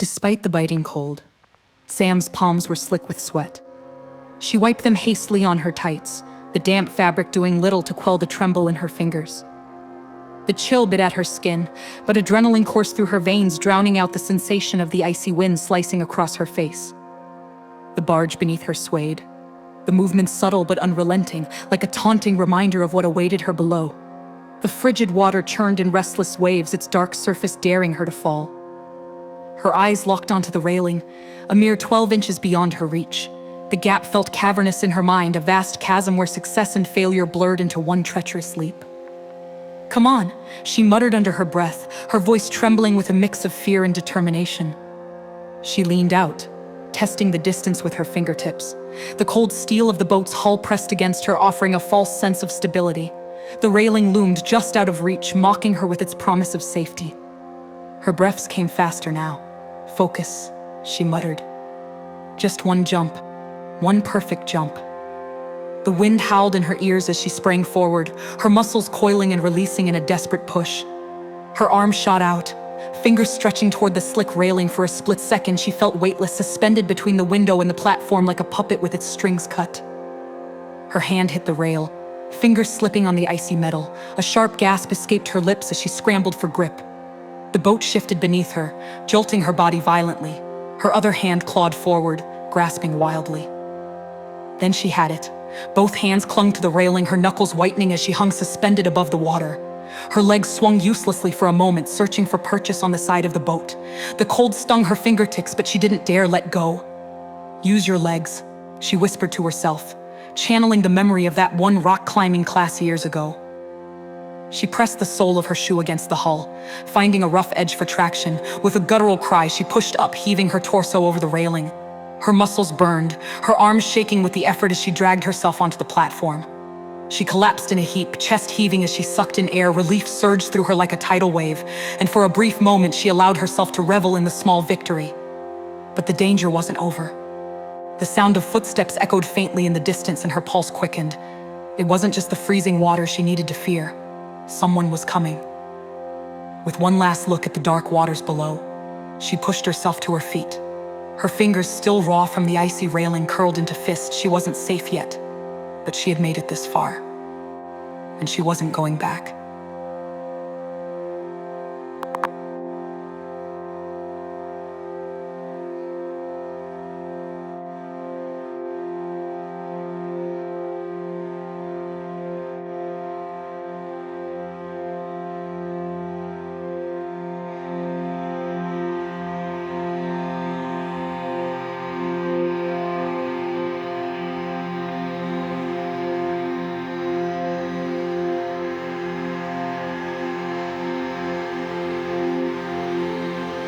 Despite the biting cold, Sam's palms were slick with sweat. She wiped them hastily on her tights, the damp fabric doing little to quell the tremble in her fingers. The chill bit at her skin, but adrenaline coursed through her veins, drowning out the sensation of the icy wind slicing across her face. The barge beneath her swayed, the movement subtle but unrelenting, like a taunting reminder of what awaited her below. The frigid water churned in restless waves, its dark surface daring her to fall. Her eyes locked onto the railing, a mere 12 inches beyond her reach. The gap felt cavernous in her mind, a vast chasm where success and failure blurred into one treacherous leap. "Come on," she muttered under her breath, her voice trembling with a mix of fear and determination. She leaned out, testing the distance with her fingertips. The cold steel of the boat's hull pressed against her, offering a false sense of stability. The railing loomed just out of reach, mocking her with its promise of safety. Her breaths came faster now. "Focus," she muttered. Just one jump, one perfect jump. The wind howled in her ears as she sprang forward, her muscles coiling and releasing in a desperate push. Her arm shot out, fingers stretching toward the slick railing. For a split second, she felt weightless, suspended between the window and the platform like a puppet with its strings cut. Her hand hit the rail, fingers slipping on the icy metal. A sharp gasp escaped her lips as she scrambled for grip. The boat shifted beneath her, jolting her body violently. Her other hand clawed forward, grasping wildly. Then she had it. Both hands clung to the railing, her knuckles whitening as she hung suspended above the water. Her legs swung uselessly for a moment, searching for purchase on the side of the boat. The cold stung her fingertips, but she didn't dare let go. "Use your legs," she whispered to herself, channeling the memory of that one rock-climbing class years ago. She pressed the sole of her shoe against the hull, finding a rough edge for traction. With a guttural cry, she pushed up, heaving her torso over the railing. Her muscles burned, her arms shaking with the effort as she dragged herself onto the platform. She collapsed in a heap, chest heaving as she sucked in air. Relief surged through her like a tidal wave, and for a brief moment she allowed herself to revel in the small victory. But the danger wasn't over. The sound of footsteps echoed faintly in the distance, and her pulse quickened. It wasn't just the freezing water she needed to fear. Someone was coming. With one last look at the dark waters below, she pushed herself to her feet. Her fingers, still raw from the icy railing, curled into fists. She wasn't safe yet, but she had made it this far, and she wasn't going back.